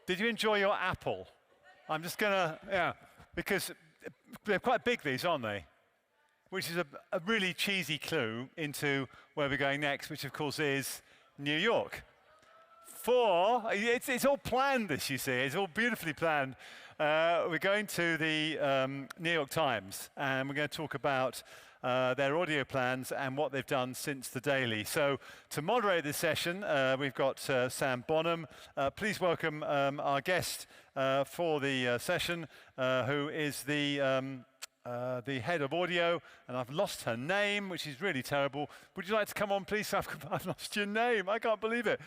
Did you enjoy your apple? I'm just gonna, yeah, because they're quite big, these, aren't they? Which is a really cheesy clue into where we're going next, which of course is New York. It's all planned, this, you see. It's all beautifully planned. We're going to the New York Times, and we're going to talk about their audio plans and what they've done since the Daily. So to moderate this session, we've got Sam Bonham. Please welcome our guest for the session, who is the head of audio, and I've lost her name, which is really terrible. Would you like to come on, please? I've lost your name. I can't believe it.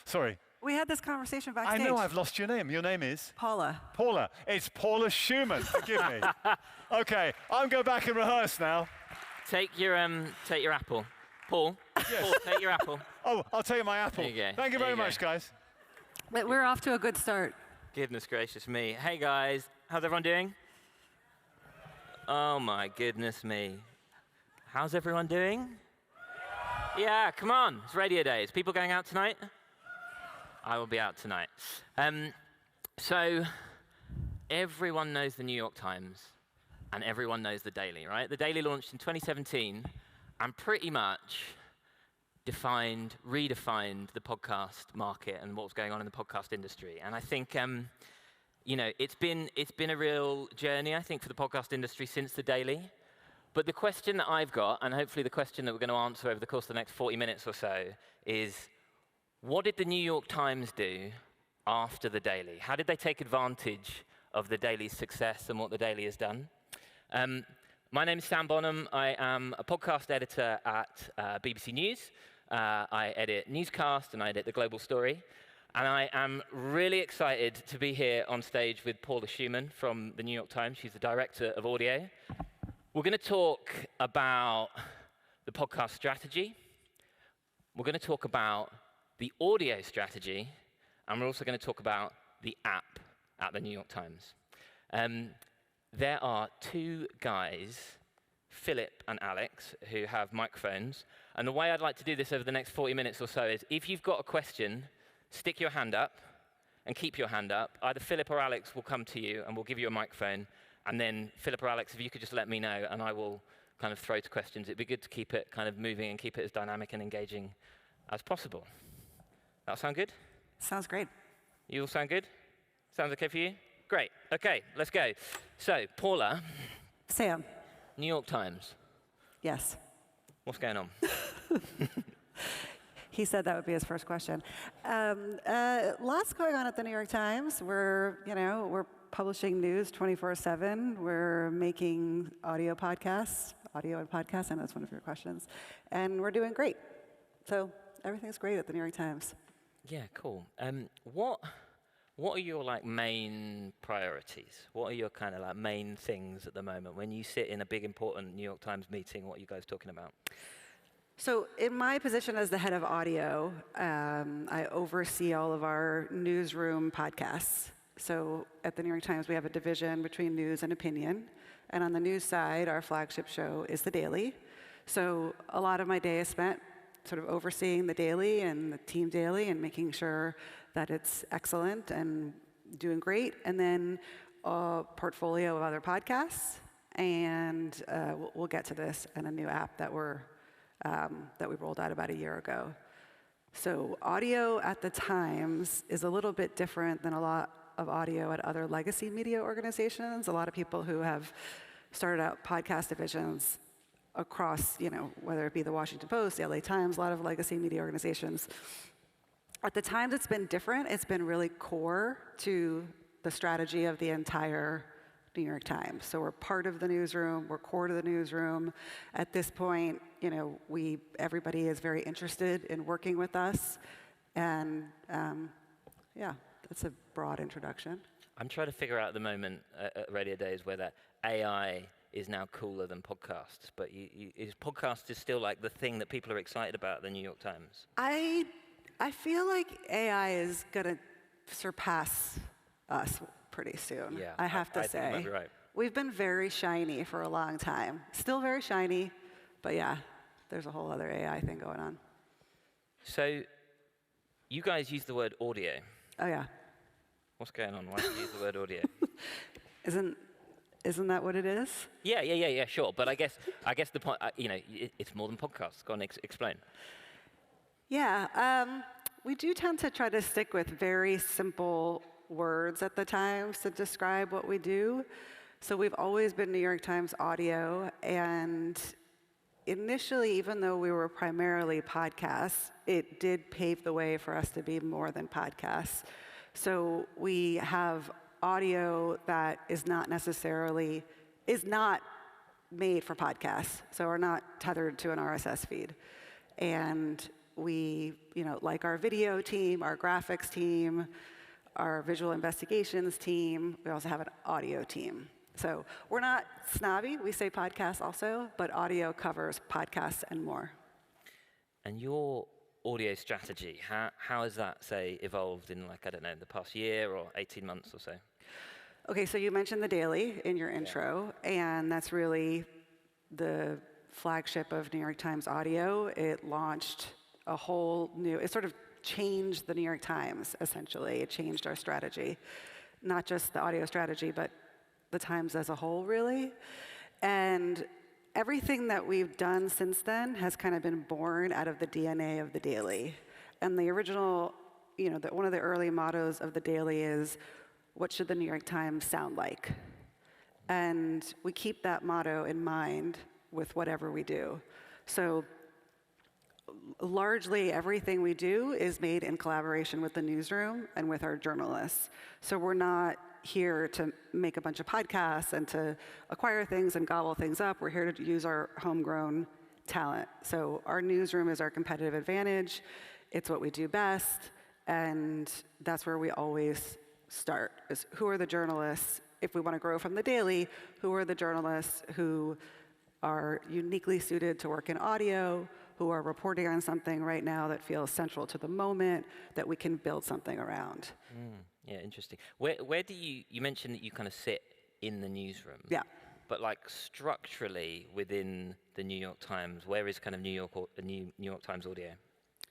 Sorry. We had this conversation backstage. I know I've lost your name. Your name is? Paula. Paula. It's Paula Szuchman. Forgive me. Okay, I'm going back and rehearse now. Take your apple. Paul. Yes. Paul, take your apple. Oh, I'll take my apple. There you go. Thank you very much, guys. But we're off to a good start. Goodness gracious me. Hey, guys. How's everyone doing? Oh, my goodness me. How's everyone doing? Yeah, come on. It's Radiodays. People going out tonight? I will be out tonight. So everyone knows the New York Times, and everyone knows the Daily, right? The Daily launched in 2017, and pretty much redefined the podcast market and what was going on in the podcast industry. And I think, it's been a real journey, I think, for the podcast industry since the Daily. But the question that I've got, and hopefully the question that we're going to answer over the course of the next 40 minutes or so, is what did the New York Times do after the Daily? How did they take advantage of the Daily's success and what the Daily has done? My name is Sam Bonham. I am a podcast editor at BBC News. I edit Newscast and I edit The Global Story. And I am really excited to be here on stage with Paula Szuchman from the New York Times. She's the director of audio. We're going to talk about the podcast strategy. We're going to talk about the audio strategy, and we're also going to talk about the app at the New York Times. There are two guys, Philip and Alex, who have microphones. And the way I'd like to do this over the next 40 minutes or so is if you've got a question, stick your hand up and keep your hand up. Either Philip or Alex will come to you and we'll give you a microphone. And then Philip or Alex, if you could just let me know, and I will kind of throw to questions. It'd be good to keep it kind of moving and keep it as dynamic and engaging as possible. That sound good? Sounds great. You all sound good? Sounds okay for you? Great. Okay, let's go. So, Paula. Sam. New York Times. Yes. What's going on? He said that would be his first question. Lots going on at the New York Times. We're publishing news 24/7. We're making audio and podcasts. I know that's one of your questions. And we're doing great. So everything's great at the New York Times. Yeah, cool. What are your main priorities? What are your kind of main things at the moment? When you sit in a big important New York Times meeting, what are you guys talking about? So in my position as the head of audio, I oversee all of our newsroom podcasts. So at the New York Times, we have a division between news and opinion. And on the news side, our flagship show is The Daily. So a lot of my day is spent sort of overseeing The Daily and the Team Daily and making sure that it's excellent and doing great. And then a portfolio of other podcasts. And we'll get to this, and a new app that we rolled out about a year ago. So audio at the Times is a little bit different than a lot of audio at other legacy media organizations. A lot of people who have started out podcast divisions across, whether it be the Washington Post, the LA Times, a lot of legacy media organizations. At the Times, it's been different. It's been really core to the strategy of the entire New York Times. So we're part of the newsroom. We're core to the newsroom. At this point, everybody is very interested in working with us. And that's a broad introduction. I'm trying to figure out at the moment at Radiodays whether AI is now cooler than podcasts. But is podcasts still the thing that people are excited about at the New York Times? I feel like AI is going to surpass us pretty soon. Yeah, I have to say. I think you might be right. We've been very shiny for a long time. Still very shiny, but yeah, there's a whole other AI thing going on. So you guys use the word audio. Oh, yeah. What's going on? Why do you use the word audio? Isn't that what it is? Yeah, sure. But I guess the point, it's more than podcasts. Go on, explain. Yeah, we do tend to try to stick with very simple words at the Times to describe what we do. So we've always been New York Times Audio, and initially, even though we were primarily podcasts, it did pave the way for us to be more than podcasts. So we have audio that is not made for podcasts, so are not tethered to an RSS feed. And we, like our video team, our graphics team, our visual investigations team, we also have an audio team. So we're not snobby, we say podcasts also, but audio covers podcasts and more. And your audio strategy, how has that, say, evolved in, the past year or 18 months or so? Okay, so you mentioned The Daily in your intro, and that's really the flagship of New York Times Audio. It launched it sort of changed the New York Times, essentially. It changed our strategy, not just the audio strategy, but the Times as a whole, really. And everything that we've done since then has kind of been born out of the DNA of The Daily. And the original, one of the early mottos of The Daily is, what should the New York Times sound like? And we keep that motto in mind with whatever we do. So largely everything we do is made in collaboration with the newsroom and with our journalists. So we're not here to make a bunch of podcasts and to acquire things and gobble things up. We're here to use our homegrown talent. So our newsroom is our competitive advantage. It's what we do best. And that's where we always start, is who are the journalists? If we want to grow from The Daily, who are the journalists who are uniquely suited to work in audio, who are reporting on something right now that feels central to the moment, that we can build something around. Yeah, interesting. Where do you mentioned that you kind of sit in the newsroom. Yeah. But structurally within the New York Times, where is kind of New York Times Audio?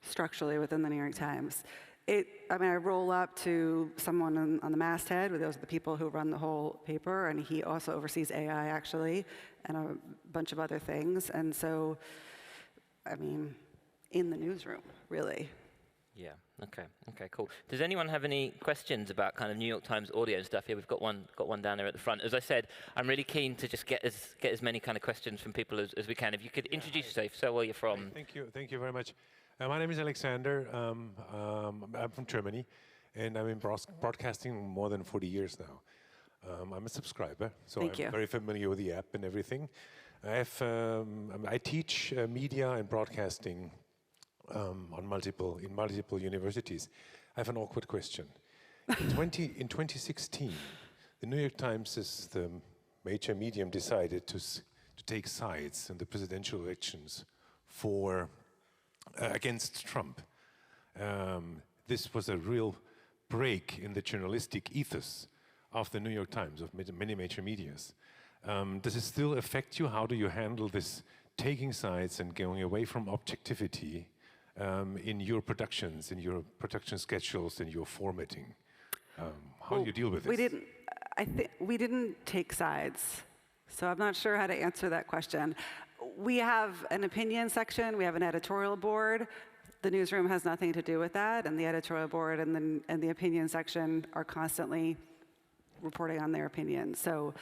Structurally within the New York Times. I roll up to someone on the masthead, those are the people who run the whole paper, and he also oversees AI, actually, and a bunch of other things. And so, in the newsroom, really. Yeah, okay, cool. Does anyone have any questions about kind of New York Times audio and stuff? Here, we've got one down there at the front. As I said, I'm really keen to just get as many kind of questions from people as we can. If you could introduce yourself, so where you're from. Thank you very much. My name is Alexander. I'm from Germany, and I'm in broadcasting more than 40 years now. I'm a subscriber, so I'm very familiar with the app and everything. I teach media and broadcasting in multiple universities. I have an awkward question. In 2016, the New York Times, as the major medium, decided to take sides in the presidential elections against Trump. This was a real break in the journalistic ethos of the New York Times, of many major medias. Does it still affect you? How do you handle this taking sides and going away from objectivity in your productions, in your production schedules, in your formatting? How do you deal with this? We didn't take sides, so I'm not sure how to answer that question. We have an opinion section, we have an editorial board. The newsroom has nothing to do with that, and the editorial board and the opinion section are constantly reporting on their opinions. So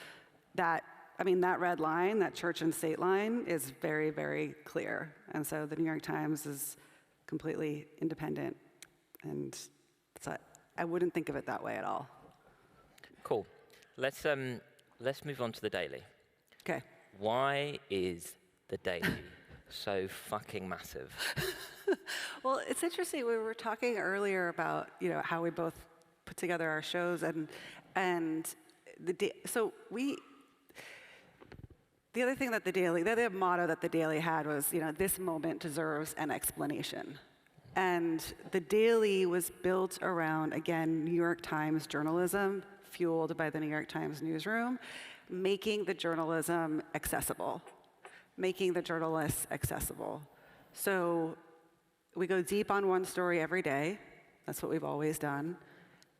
that red line, that church and state line, is very, very clear. And so the New York Times is completely independent, and I wouldn't think of it that way at all. Cool. Let's move on to The Daily. Okay. Why is The Daily so fucking massive? Well, it's interesting. We were talking earlier about how we both put together our shows, and the other thing that the other motto that The Daily had was, this moment deserves an explanation. And The Daily was built around, again, New York Times journalism, fueled by the New York Times newsroom, making the journalism accessible, making the journalists accessible. So we go deep on one story every day. That's what we've always done.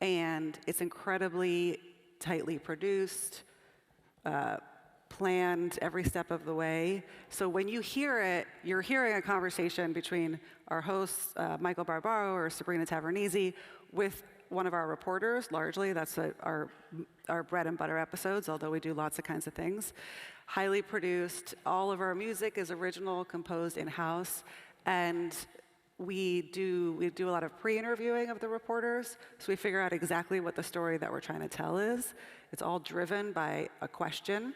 And it's incredibly tightly produced, planned every step of the way. So when you hear it, you're hearing a conversation between our hosts, Michael Barbaro or Sabrina Tavernese, with one of our reporters, largely. That's our bread and butter episodes, although we do lots of kinds of things. Highly produced. All of our music is original, composed in-house. And we do a lot of pre-interviewing of the reporters, so we figure out exactly what the story that we're trying to tell is. It's all driven by a question.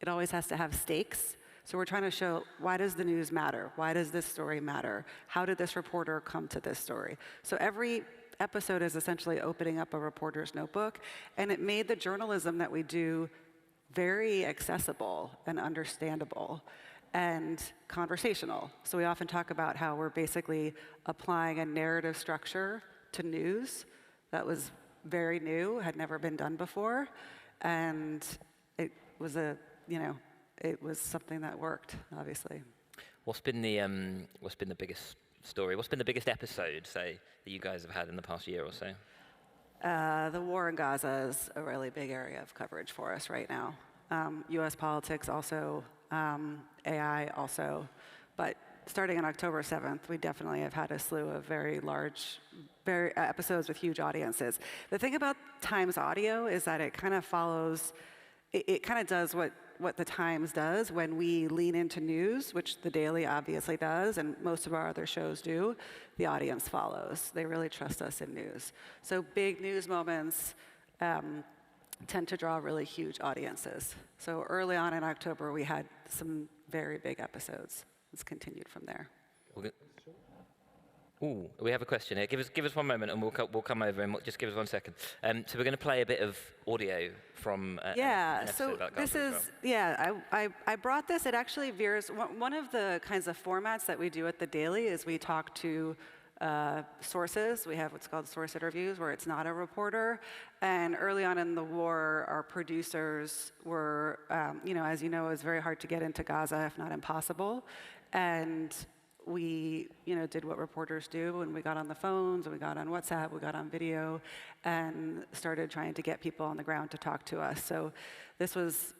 It always has to have stakes. So we're trying to show, why does the news matter? Why does this story matter? How did this reporter come to this story? So every episode is essentially opening up a reporter's notebook, and it made the journalism that we do very accessible and understandable and conversational. So we often talk about how we're basically applying a narrative structure to news that was very new, had never been done before, and it was it was something that worked, obviously. What's been the biggest story? What's been the biggest episode, say, that you guys have had in the past year or so? The war in Gaza is a really big area of coverage for us right now. U.S. politics also, AI also, but starting on October 7th, we definitely have had a slew of very large episodes with huge audiences. The thing about Times Audio is that it kind of follows, it kind of does what the Times does when we lean into news, which the Daily obviously does, and most of our other shows do. The audience follows. They really trust us in news. So big news moments tend to draw really huge audiences. So early on in October, we had some very big episodes. It's continued from there. Ooh, we have a question here. Give us one moment, and we'll come over, and just give us 1 second. So we're going to play a bit of audio from an episode about Gaza as well. I brought this. It actually veers. One of the kinds of formats that we do at the Daily is we talk to sources. We have what's called source interviews, where it's not a reporter. And early on in the war, our producers were, as you know, it was very hard to get into Gaza, if not impossible. And we, did what reporters do, and we got on the phones, and we got on WhatsApp, we got on video, and started trying to get people on the ground to talk to us. So this was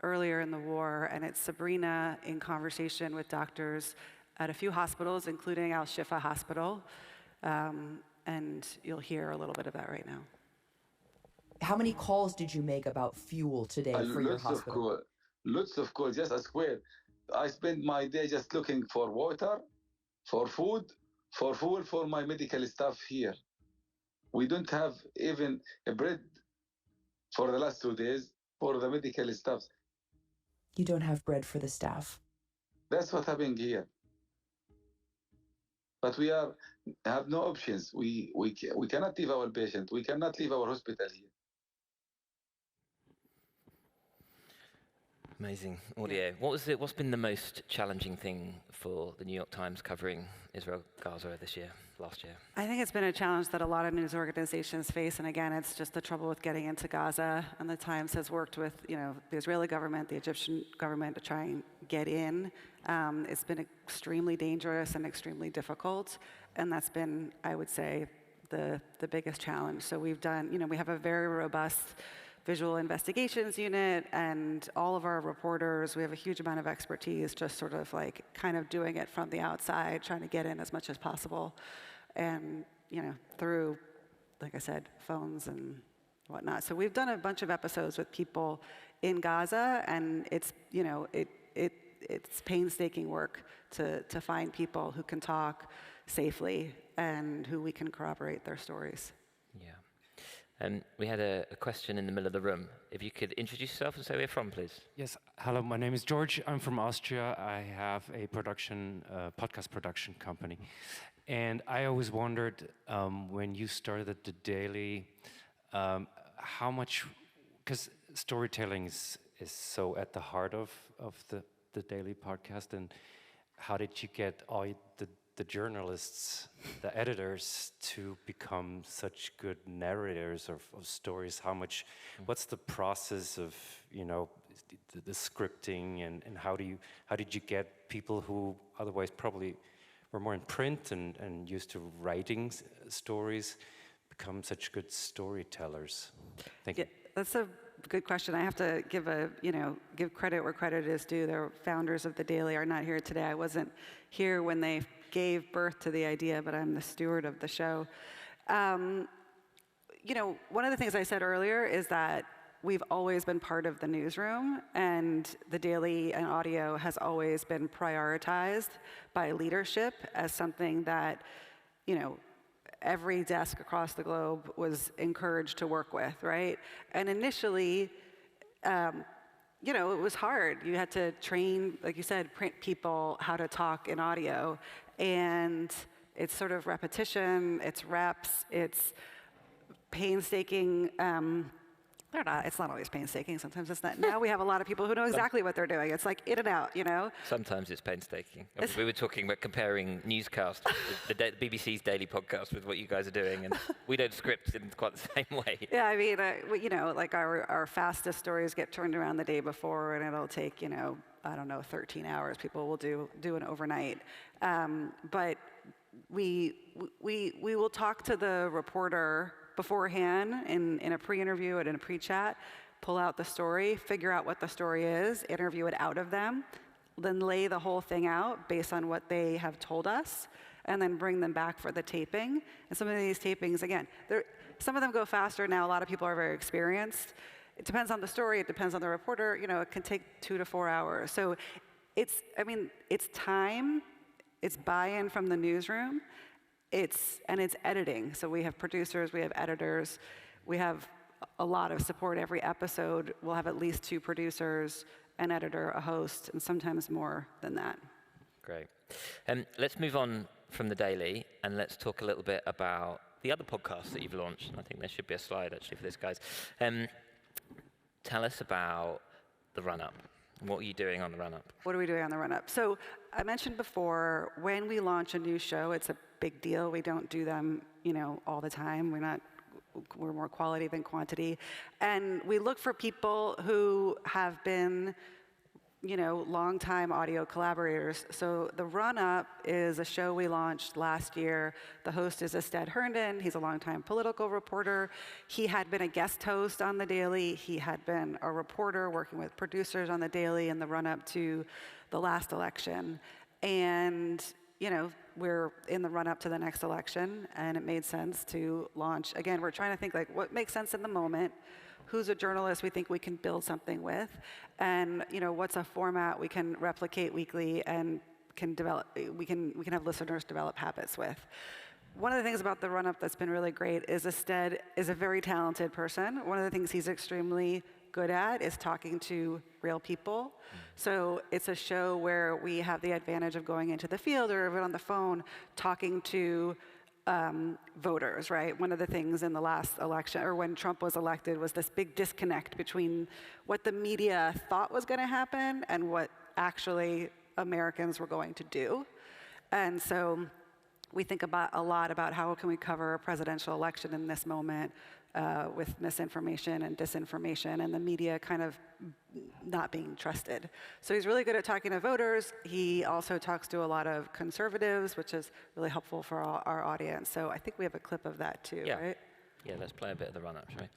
earlier in the war, and it's Sabrina in conversation with doctors at a few hospitals, including Al-Shifa Hospital, and you'll hear a little bit of that right now. How many calls did you make about fuel today for your hospital? Lots of calls, just I swear. I spend my day just looking for water, for food, for fuel for my medical staff here. We don't have even a bread for the last 2 days for the medical staff. You don't have bread for the staff. That's what happened here. But we have no options. We cannot leave our patient. We cannot leave our hospital here. Amazing audio. What's been the most challenging thing for the New York Times covering Israel Gaza last year? I think it's been a challenge that a lot of news organizations face, and again, it's just the trouble with getting into Gaza. And the Times has worked with, the Israeli government, the Egyptian government to try and get in. It's been extremely dangerous and extremely difficult, and that's been, I would say, the biggest challenge. So we've done, we have a very robust visual investigations unit, and all of our reporters, we have a huge amount of expertise, just sort of like kind of doing it from the outside, trying to get in as much as possible. And, through, like I said, phones and whatnot. So we've done a bunch of episodes with people in Gaza, and it's, it's painstaking work to find people who can talk safely and who we can corroborate their stories. Yeah. We had a question in the middle of the room. If you could introduce yourself and say where you're from, please. Yes, hello, my name is George. I'm from Austria. I have a podcast production company. And I always wondered, when you started the Daily, how much, because storytelling is so at the heart of the Daily podcast, and how did you get all the journalists, the editors, to become such good narrators of stories? What's the process of, the scripting, and how did you get people who otherwise probably were more in print and used to writing stories, become such good storytellers? Thank you. That's a good question. I have to give credit where credit is due. The founders of The Daily are not here today. I wasn't here when they gave birth to the idea, but I'm the steward of the show. One of the things I said earlier is that we've always been part of the newsroom, and The Daily and audio has always been prioritized by leadership as something that, every desk across the globe was encouraged to work with, right? And initially, it was hard. You had to train, like you said, print people how to talk in audio. And it's sort of repetition, it's reps, it's painstaking. It's not always painstaking. Sometimes it's not. Now we have a lot of people who know exactly what they're doing. It's like in and out, Sometimes it's painstaking. We were talking about comparing newscasts, the BBC's daily podcast with what you guys are doing, and we don't script in quite the same way. Yeah, I mean, like our fastest stories get turned around the day before, and it'll take, 13 hours. People will do an overnight. But we will talk to the reporter beforehand in a pre-interview and in a pre-chat, pull out the story, figure out what the story is, interview it out of them, then lay the whole thing out based on what they have told us, and then bring them back for the taping. And some of these tapings, again, some of them go faster now. A lot of people are very experienced. It depends on the story. It depends on the reporter. It can take 2 to 4 hours. So it's time. It's buy-in from the newsroom. It's editing. So we have producers, we have editors, we have a lot of support. Every episode we'll have at least 2 producers, an editor, a host, and sometimes more than that. Great. Let's move on from The Daily, and let's talk a little bit about the other podcasts that you've launched. And I think there should be a slide actually for this, guys. Tell us about the run-up. What are you doing on the run-up? What are we doing on the run-up? So I mentioned before, when we launch a new show, it's a big deal. We don't do them, all the time. We're more quality than quantity. And we look for people who have been, longtime audio collaborators. So the run-up is a show we launched last year. The host is Ested Herndon. He's a longtime political reporter. He had been a guest host on The Daily. He had been a reporter working with producers on The Daily in the run-up to the last election. And, we're in the run-up to the next election, and it made sense to launch. Again, we're trying to think like what makes sense in the moment. Who's a journalist we think we can build something with, and what's a format we can replicate weekly and can develop. We can have listeners develop habits with. One of the things about the run-up that's been really great is Ested is a very talented person. One of the things he's extremely good at is talking to real people. So it's a show where we have the advantage of going into the field or even on the phone talking to voters, right? One of the things in the last election, or when Trump was elected, was this big disconnect between what the media thought was going to happen and what actually Americans were going to do. And so we think a lot about how can we cover a presidential election in this moment with misinformation and disinformation and the media kind of not being trusted. So he's really good at talking to voters. He also talks to a lot of conservatives, which is really helpful for our audience. So I think we have a clip of that too, right? Yeah, let's play a bit of the run-up, shall we?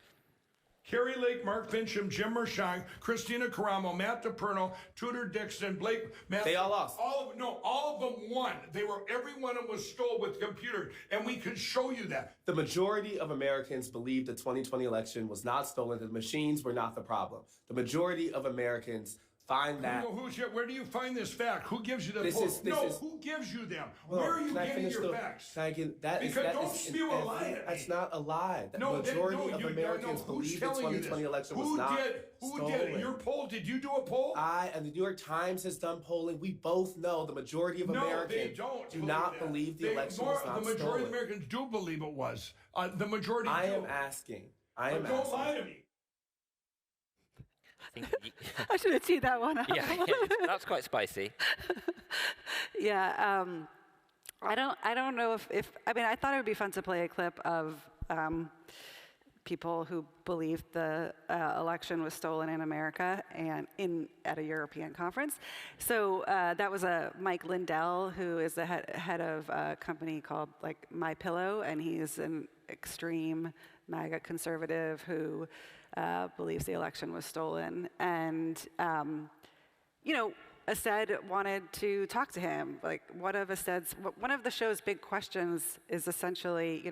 Carrie Lake, Mark Fincham, Jim Mershon, Christina Caramo, Matt DePerno, Tudor Dixon, Blake Matthews. They all lost. All of them won. Every one of them was stole with the computer, and we can show you that. The majority of Americans believed the 2020 election was not stolen. The machines were not the problem. The majority of Americans find that. Where do you find this fact? Who gives you the polls? Who gives you them? Well, where are you getting your facts? Don't spew a lie at me. That's not a lie. The majority of Americans believe the 2020 election was not stolen. Who did it? Your poll? Did you do a poll? And the New York Times has done polling. We both know the majority of Americans do not believe the election was not stolen. The majority of Americans do believe it was. The majority do. I am asking. Don't lie to me. I should have teed that one up. Yeah, that's quite spicy. Yeah, I don't know if I thought it would be fun to play a clip of people who believed the election was stolen in America and at a European conference. So that was Mike Lindell, who is the head of a company called My Pillow, and he's an extreme MAGA conservative who believes the election was stolen. And, Ased wanted to talk to him. Like one of the show's big questions is essentially,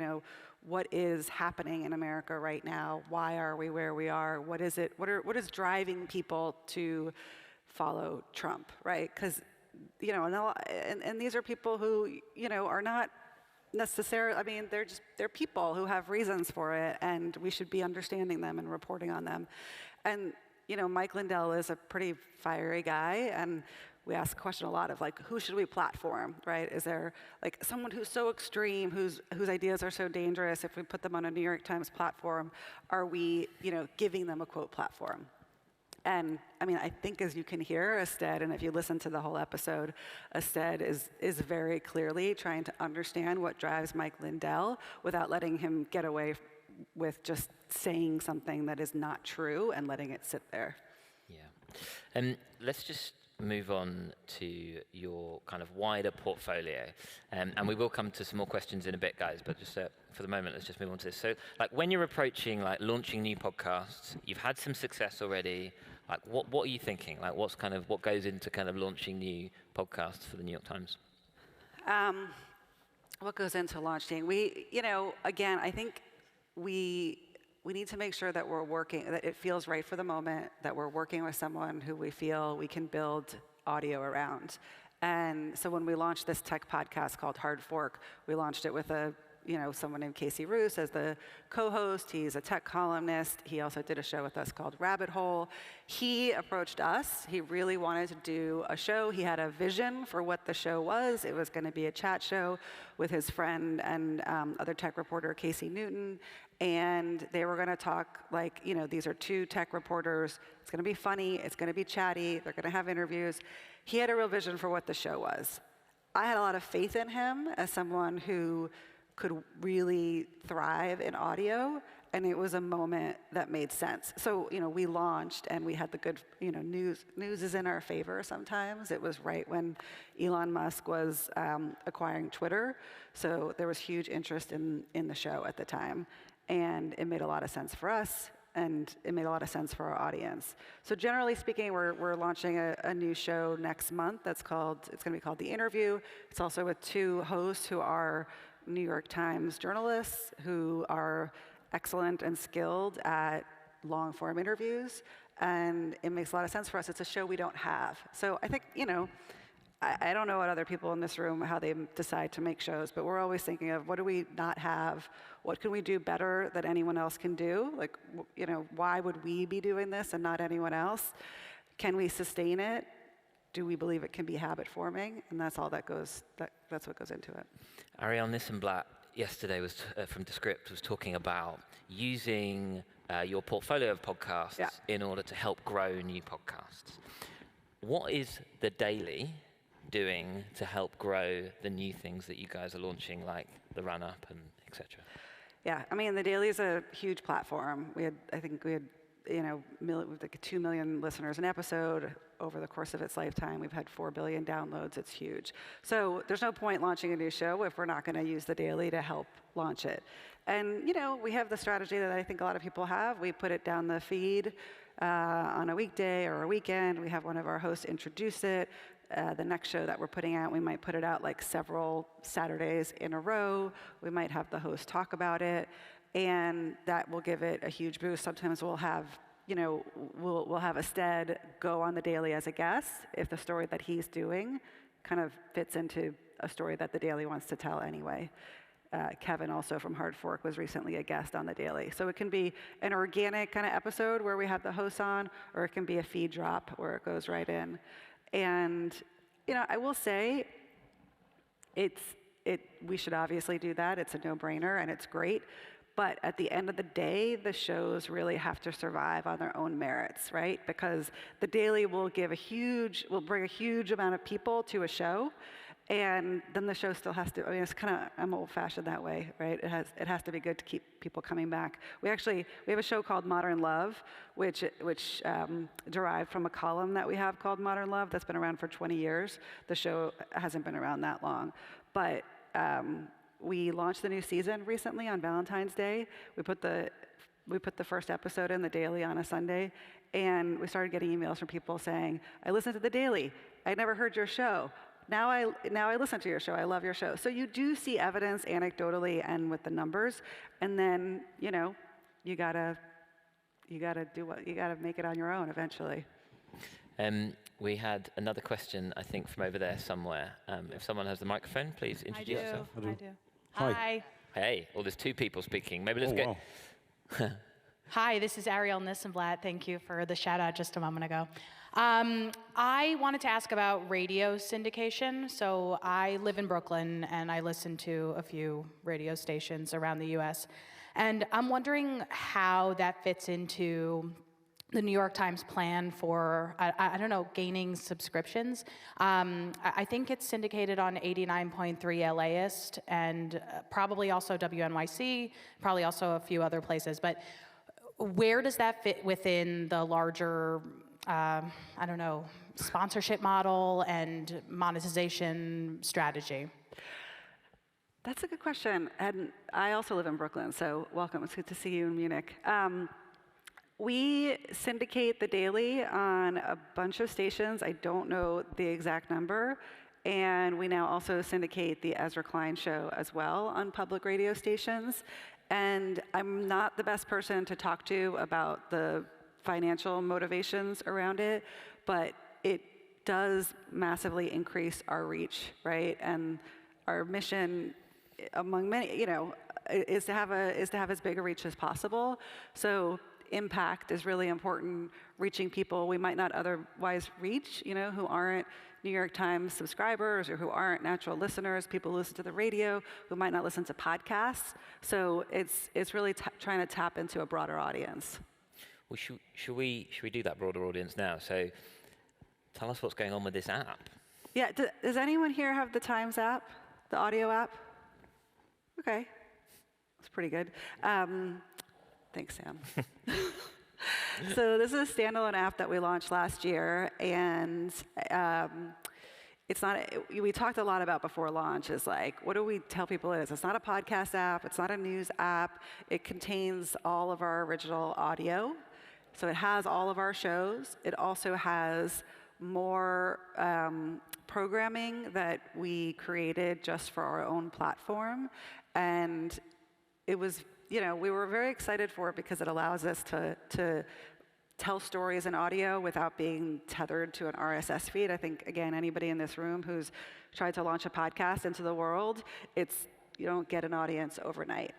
what is happening in America right now? Why are we where we are? What is it? What is driving people to follow Trump, right? Because, and these are people who, are not necessarily, they're people who have reasons for it, and we should be understanding them and reporting on them. And, Mike Lindell is a pretty fiery guy, and we ask the question a lot of who should we platform, right? Is there someone who's so extreme, whose ideas are so dangerous, if we put them on a New York Times platform, are we, giving them a quote platform? And I think as you can hear, Asted, and if you listen to the whole episode, Asted is very clearly trying to understand what drives Mike Lindell without letting him get away with just saying something that is not true and letting it sit there. Yeah. And let's just move on to your kind of wider portfolio. And we will come to some more questions in a bit, guys, but just for the moment, let's just move on to this. So when you're approaching launching new podcasts, you've had some success already. What are you thinking? What goes into kind of launching new podcasts for the New York Times? What goes into launching? Again, I think we need to make sure that that it feels right for the moment, that we're working with someone who we feel we can build audio around. And so when we launched this tech podcast called Hard Fork, we launched it with someone named Casey Roos as the co-host. He's a tech columnist. He also did a show with us called Rabbit Hole. He approached us. He really wanted to do a show. He had a vision for what the show was. It was going to be a chat show with his friend and other tech reporter, Casey Newton. And they were going to talk these are two tech reporters. It's going to be funny. It's going to be chatty. They're going to have interviews. He had a real vision for what the show was. I had a lot of faith in him as someone who could really thrive in audio, and it was a moment that made sense. So, we launched and we had the good, news is in our favor sometimes. It was right when Elon Musk was acquiring Twitter. So there was huge interest in the show at the time. And it made a lot of sense for us, and it made a lot of sense for our audience. So generally speaking, we're launching a new show next month it's going to be called The Interview. It's also with two hosts who are New York Times journalists who are excellent and skilled at long-form interviews, and it makes a lot of sense for us. It's a show we don't have. So I think, I don't know what other people in this room, how they decide to make shows, but we're always thinking of what do we not have? What can we do better that anyone else can do? Why would we be doing this and not anyone else? Can we sustain it? Do we believe it can be habit forming? And that's all that's what goes into it. Ariel Nissenblatt yesterday from Descript was talking about using your portfolio of podcasts in order to help grow new podcasts. What is The Daily doing to help grow the new things that you guys are launching, like the Run-Up and et cetera? Yeah, The Daily is a huge platform. I think we had 2 million listeners an episode over the course of its lifetime. We've had 4 billion downloads. It's huge. So there's no point launching a new show if we're not going to use The Daily to help launch it. And, we have the strategy that I think a lot of people have. We put it down the feed on a weekday or a weekend. We have one of our hosts introduce it. The next show that we're putting out, we might put it out several Saturdays in a row. We might have the host talk about it, and that will give it a huge boost. Sometimes we'll have, we'll have Asted go on The Daily as a guest if the story that he's doing kind of fits into a story that The Daily wants to tell anyway. Kevin, also from Hard Fork, was recently a guest on The Daily. So it can be an organic kind of episode where we have the hosts on, or it can be a feed drop where it goes right in. And, I will say we should obviously do that. It's a no-brainer, and it's great. But at the end of the day, the shows really have to survive on their own merits, right? Because The Daily will bring a huge amount of people to a show, and then the show still has to, I'm old-fashioned that way, right? It has to be good to keep people coming back. We have a show called Modern Love, which derived from a column that we have called Modern Love that's been around for 20 years. The show hasn't been around that long. But we launched the new season recently on Valentine's Day. We put the first episode in the Daily on a Sunday, and we started getting emails from people saying, "I listened to the Daily. I never heard your show. Now I listen to your show. I love your show." So you do see evidence anecdotally and with the numbers, and then you gotta make it on your own eventually. We had another question, I think, from over there somewhere. If someone has the microphone, please introduce yourself. I do. Hi. Hey, well, there's two people speaking. Maybe let's go. Wow. Hi, this is Ariel Nissenblatt. Thank you for the shout out just a moment ago. I wanted to ask about radio syndication. So I live in Brooklyn, and I listen to a few radio stations around the US. And I'm wondering how that fits into the New York Times plan for, I don't know, gaining subscriptions. I think it's syndicated on 89.3 LAist and probably also WNYC, probably also a few other places. But where does that fit within the larger, I don't know, sponsorship model and monetization strategy? That's a good question. And I also live in Brooklyn, so welcome. It's good to see you in Munich. We syndicate the Daily on a bunch of stations. I don't know the exact number. And we now also syndicate the Ezra Klein Show as well on public radio stations. And I'm not the best person to talk to about the financial motivations around it, but it does massively increase our reach, right? And our mission, among many, is to have as big a reach as possible. So impact is really important, reaching people we might not otherwise reach, who aren't New York Times subscribers or who aren't natural listeners, people who listen to the radio, who might not listen to podcasts. So it's really trying to tap into a broader audience. Well, should we do that broader audience now? So tell us what's going on with this app. Yeah, does anyone here have the Times app, the audio app? Okay, that's pretty good. Thanks, Sam. So this is a standalone app that we launched last year, and it's not. We talked a lot about before launch is like, what do we tell people it is? It's not a podcast app. It's not a news app. It contains all of our original audio, so it has all of our shows. It also has more programming that we created just for our own platform, and it was. We were very excited for it because it allows us to tell stories in audio without being tethered to an RSS feed. I think, again, anybody in this room who's tried to launch a podcast into the world, you don't get an audience overnight.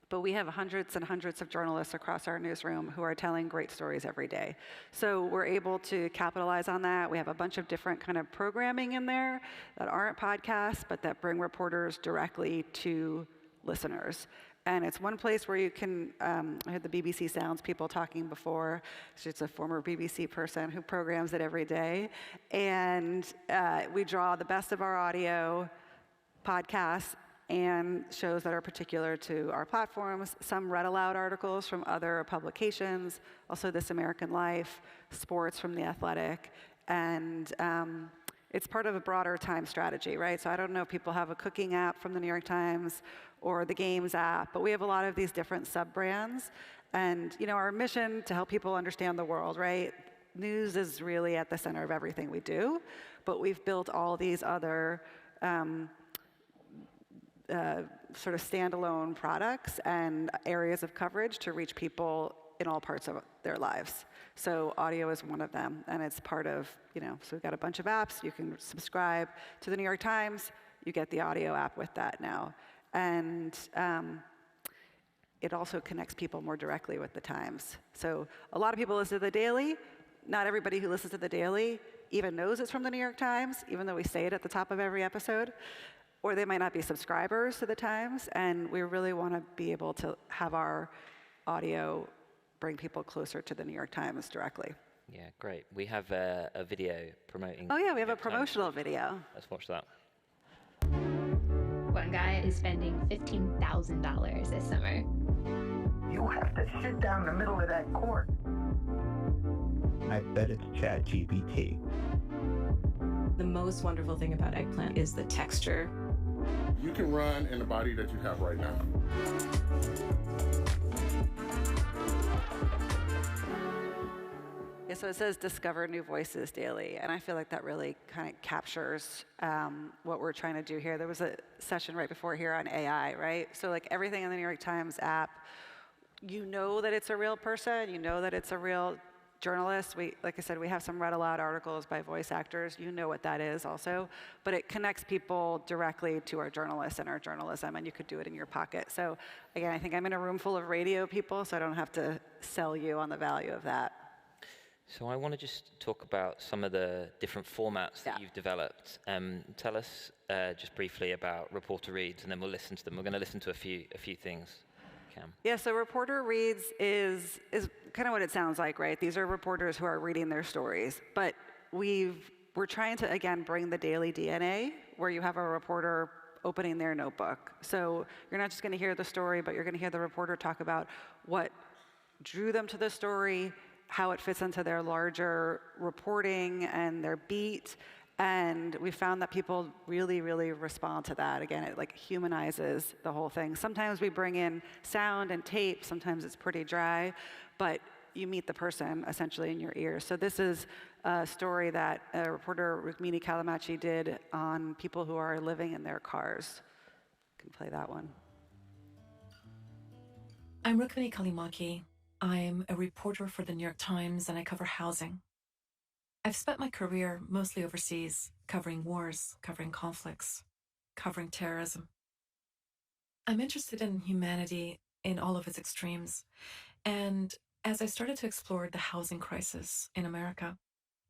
But we have hundreds and hundreds of journalists across our newsroom who are telling great stories every day. So we're able to capitalize on that. We have a bunch of different kind of programming in there that aren't podcasts, but that bring reporters directly to listeners. And it's one place where you can, I heard the BBC Sounds people talking before. She's a former BBC person who programs it every day. And we draw the best of our audio, podcasts, and shows that are particular to our platforms. Some read aloud articles from other publications, also This American Life, sports from The Athletic. And it's part of a broader Times strategy, right? So I don't know if people have a cooking app from the New York Times or the Games app, but we have a lot of these different sub-brands. And our mission to help people understand the world, right? News is really at the center of everything we do, but we've built all these other sort of standalone products and areas of coverage to reach people in all parts of their lives. So audio is one of them, and it's part of, so we've got a bunch of apps. You can subscribe to the New York Times. You get the audio app with that now. And it also connects people more directly with the Times. So a lot of people listen to the Daily. Not everybody who listens to the Daily even knows it's from the New York Times, even though we say it at the top of every episode. Or they might not be subscribers to the Times, and we really want to be able to have our audio bring people closer to the New York Times directly. Yeah, great. We have a video promoting. Oh yeah, we have a promotional video. Let's watch that. One guy is spending $15,000 this summer. You have to sit down in the middle of that court. I bet it's ChatGPT. The most wonderful thing about eggplant is the texture. You can run in the body that you have right now. Yeah, so it says discover new voices daily, and I feel like that really kind of captures what we're trying to do here. There was a session right before here on AI, right? So like everything in the New York Times app, you know that it's a real person, you know that it's a real journalist. Like I said, we have some read aloud articles by voice actors. You know what that is also, but it connects people directly to our journalists and our journalism, and you could do it in your pocket. So again, I think I'm in a room full of radio people, so I don't have to sell you on the value of that. So I want to just talk about some of the different formats that you've developed. Tell us just briefly about Reporter Reads, and then we'll listen to them. We're going to listen to a few things. Cam. Yeah, so Reporter Reads is kind of what it sounds like, right? These are reporters who are reading their stories, but we're trying to, again, bring the daily DNA where you have a reporter opening their notebook. So you're not just going to hear the story, but you're going to hear the reporter talk about what drew them to the story, how it fits into their larger reporting and their beat. And we found that people really, really respond to that. Again, it like humanizes the whole thing. Sometimes we bring in sound and tape. Sometimes it's pretty dry, but you meet the person essentially in your ears. So this is a story that reporter Rukmini Calamachi did on people who are living in their cars. You can play that one. I'm Rukmini Calamachi. I'm a reporter for the New York Times, and I cover housing. I've spent my career mostly overseas, covering wars, covering conflicts, covering terrorism. I'm interested in humanity in all of its extremes. And as I started to explore the housing crisis in America,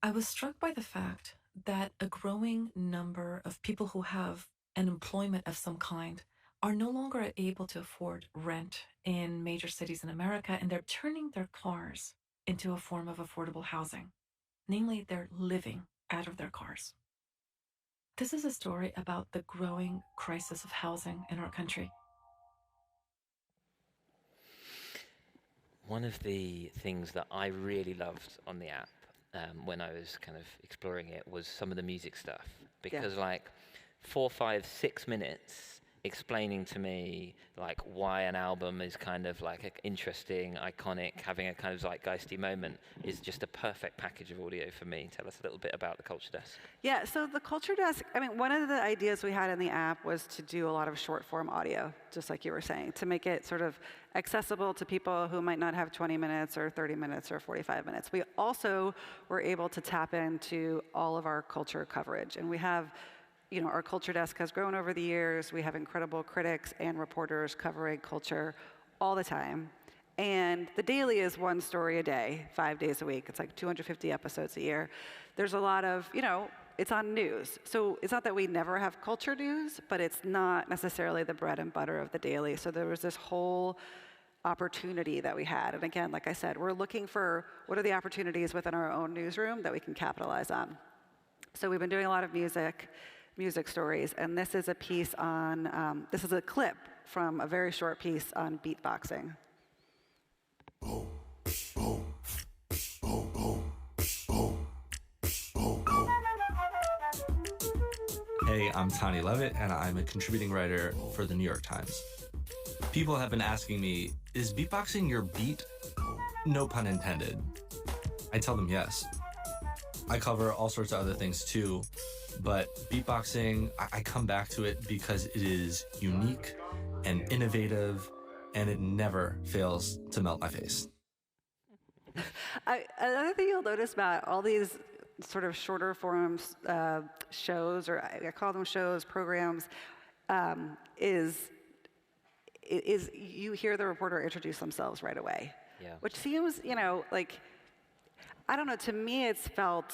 I was struck by the fact that a growing number of people who have an employment of some kind are no longer able to afford rent in major cities in America, and they're turning their cars into a form of affordable housing. Namely, they're living out of their cars. This is a story about the growing crisis of housing in our country. One of the things that I really loved on the app when I was kind of exploring it was some of the music stuff. Because like 4, 5, 6 minutes explaining to me like why an album is kind of like interesting, iconic, having a kind of zeitgeisty moment is just a perfect package of audio for me. Tell us a little bit about the Culture Desk. Yeah, so the Culture Desk, I mean, one of the ideas we had in the app was to do a lot of short form audio, just like you were saying, to make it sort of accessible to people who might not have 20 minutes or 30 minutes or 45 minutes. We also were able to tap into all of our culture coverage, and we have our Culture Desk has grown over the years. We have incredible critics and reporters covering culture all the time. And the Daily is one story a day, 5 days a week. It's like 250 episodes a year. There's a lot of, it's on news. So it's not that we never have culture news, but it's not necessarily the bread and butter of the Daily. So there was this whole opportunity that we had. And again, like I said, we're looking for what are the opportunities within our own newsroom that we can capitalize on. So we've been doing a lot of music stories, and this is a piece on, this is a clip from a very short piece on beatboxing. Hey, I'm Tony Levitt, and I'm a contributing writer for the New York Times. People have been asking me, is beatboxing your beat? No pun intended. I tell them yes. I cover all sorts of other things too, but beatboxing, I come back to it because it is unique and innovative, and it never fails to melt my face. Another thing you'll notice about all these sort of shorter forms shows, or I call them shows, programs, is you hear the reporter introduce themselves right away. Yeah. Which seems, like, I don't know, to me it's felt,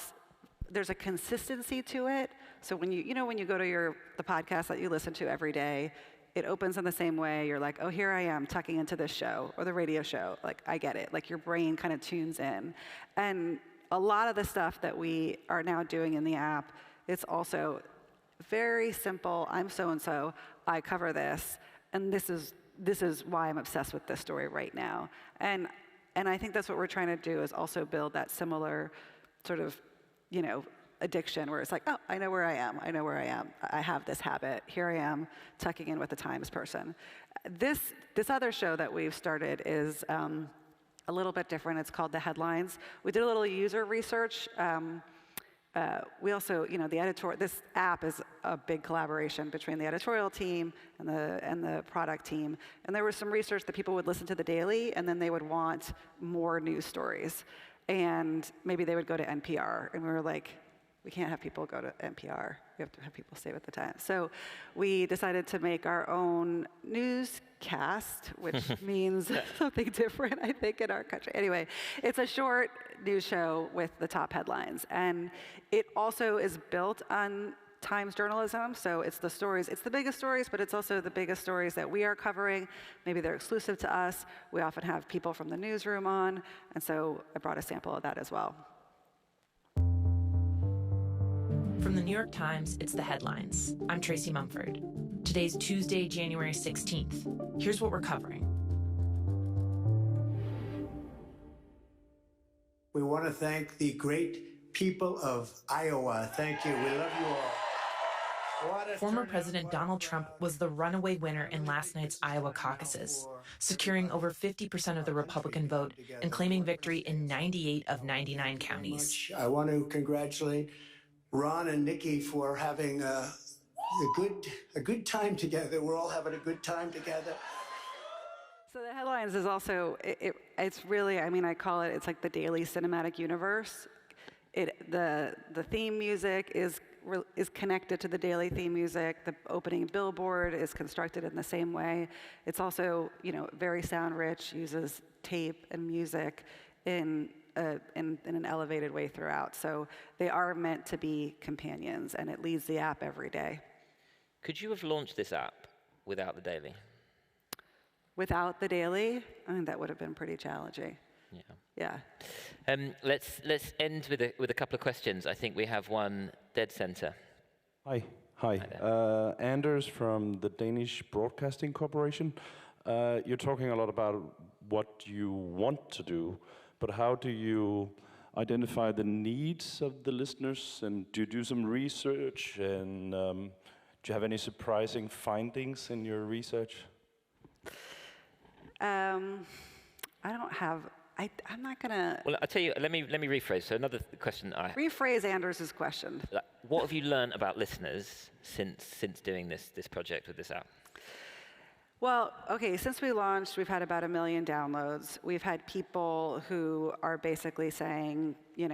there's a consistency to it. So when when you go to the podcast that you listen to every day, it opens in the same way. You're like, oh, here I am tucking into this show or the radio show. Like, I get it. Like, your brain kind of tunes in. And a lot of the stuff that we are now doing in the app, it's also very simple. I'm so-and-so. I cover this. And this is why I'm obsessed with this story right now. And I think that's what we're trying to do, is also build that similar sort of, addiction where it's like, oh, I know where I am. I know where I am. I have this habit. Here I am tucking in with the Times person. This other show that we've started is a little bit different. It's called The Headlines. We did a little user research. We also, this app is a big collaboration between the editorial team and the product team. And there was some research that people would listen to The Daily, and then they would want more news stories. And maybe they would go to NPR. And we were like, we can't have people go to NPR. We have to have people stay with the Times. So we decided to make our own newscast, which means something different, I think, in our country. Anyway, it's a short news show with the top headlines. And it also is built on Times journalism. So it's the stories, it's the biggest stories, but it's also the biggest stories that we are covering. Maybe they're exclusive to us. We often have people from the newsroom on. And so I brought a sample of that as well. From the New York Times, it's The Headlines. I'm Tracy Mumford. Today's Tuesday, January 16th. Here's what we're covering. We want to thank the great people of Iowa. Thank you. We love you all. Former President Donald Trump was the runaway winner in last night's Iowa caucuses, securing over 50% of the Republican vote and claiming victory in 98 of 99 counties. I want to congratulate Ron and Nikki for having a good time together. We're all having a good time together. So The Headlines is also, it's really, I call it, it's like the daily cinematic universe. The theme music is connected to the daily theme music. The opening billboard is constructed in the same way. It's also, very sound rich, uses tape and music in an elevated way throughout. So they are meant to be companions, and it leads the app every day. Could you have launched this app without the Daily? Without the Daily, that would have been pretty challenging. Yeah. Let's end with a couple of questions. I think we have one dead center. Hi. Anders from the Danish Broadcasting Corporation. You're talking a lot about what you want to do, but how do you identify the needs of the listeners, and do you do some research, and do you have any surprising findings in your research? I'm not gonna. Well, I'll tell you. Let me rephrase. So another question. Rephrase Anders's question. What have you learned about listeners since doing this project with this app? Well, okay. Since we launched, we've had about 1 million downloads. We've had people who are basically saying, they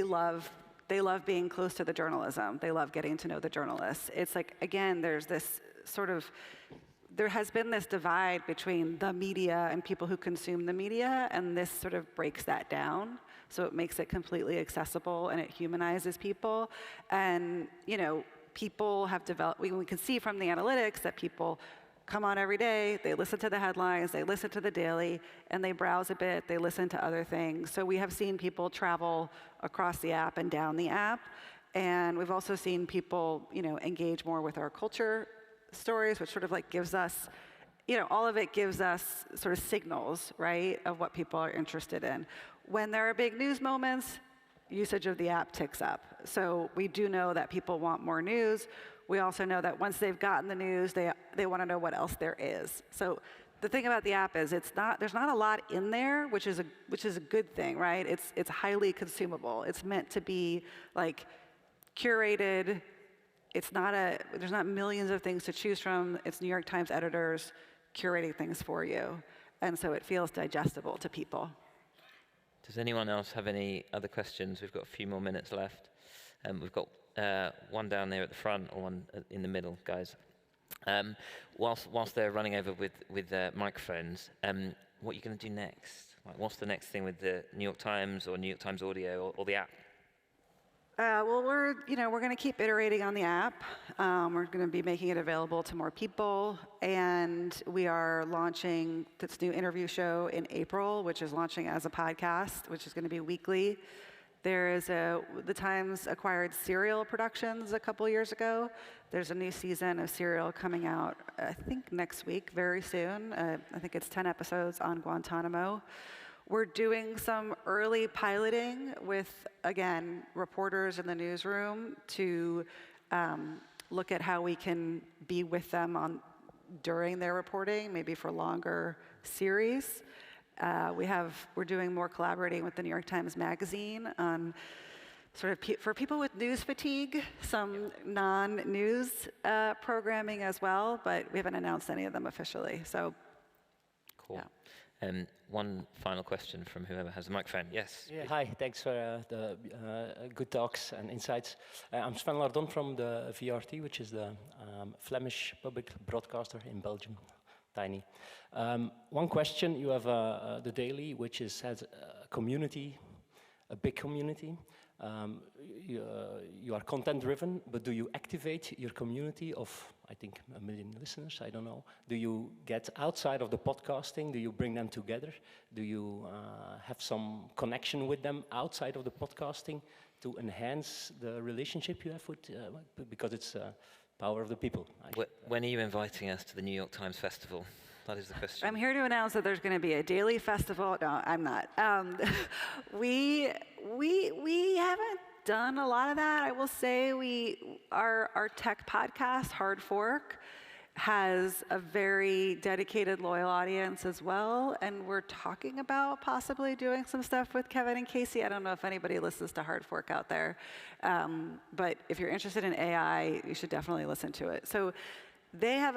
love being close to the journalism. They love getting to know the journalists. It's like, again, there's this there has been this divide between the media and people who consume the media, and this sort of breaks that down. So it makes it completely accessible, and it humanizes people. And, people have developed, we can see from the analytics that people come on every day, they listen to the headlines, they listen to the Daily, and they browse a bit, they listen to other things. So we have seen people travel across the app and down the app. And we've also seen people, engage more with our culture stories, which sort of like gives us, all of it gives us sort of signals, right, of what people are interested in. When there are big news moments, usage of the app ticks up. So we do know that people want more news. We also know that once they've gotten the news, they want to know what else there is. So the thing about the app is there's not a lot in there, which is a good thing, right? It's highly consumable. It's meant to be like curated. There's not millions of things to choose from. It's New York Times editors curating things for you. And so it feels digestible to people. Does anyone else have any other questions? We've got a few more minutes left. We've got one down there at the front, or one in the middle, guys. Whilst they're running over with microphones, what are you going to do next? Like, what's the next thing with the New York Times or New York Times Audio or the app? Well, we're going to keep iterating on the app. We're going to be making it available to more people, and we are launching this new interview show in April, which is launching as a podcast, which is going to be weekly. There is the Times acquired Serial Productions a couple years ago. There's a new season of Serial coming out, I think next week, very soon. I think it's 10 episodes on Guantanamo. We're doing some early piloting with, again, reporters in the newsroom to look at how we can be with them during their reporting, maybe for longer series. We're doing more collaborating with the New York Times Magazine on sort of for people with news fatigue, some non-news programming as well, but we haven't announced any of them officially. So, cool. Yeah. One final question from whoever has the microphone. Yes. Yeah, hi, thanks for the good talks and insights. I'm Sven Lardon from the VRT, which is the Flemish public broadcaster in Belgium. Tiny. One question, you have The Daily, which has a community, a big community. You are content-driven, but do you activate your community of, I think, 1 million listeners? I don't know. Do you get outside of the podcasting? Do you bring them together? Do you have some connection with them outside of the podcasting to enhance the relationship you have with, because it's power of the people. When are you inviting us to the New York Times Festival? That is the question. I'm here to announce that there's going to be a daily festival. No, I'm not. We haven't done a lot of that. I will say our tech podcast, Hard Fork, has a very dedicated, loyal audience as well, and we're talking about possibly doing some stuff with Kevin and Casey. I don't know if anybody listens to Hard Fork out there, but if you're interested in AI, you should definitely listen to it. So they have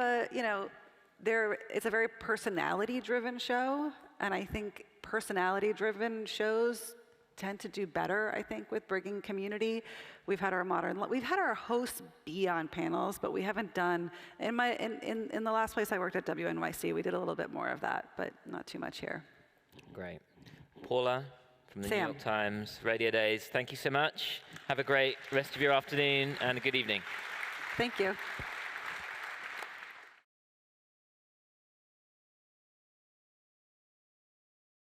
it's a very personality-driven show, and I think personality-driven shows tend to do better, I think, with bringing community. We've had our hosts be on panels, but we haven't done, in the last place I worked at WNYC, we did a little bit more of that, but not too much here. Great. Paula from the New York Times, Radiodays, thank you so much. Have a great rest of your afternoon and a good evening. Thank you.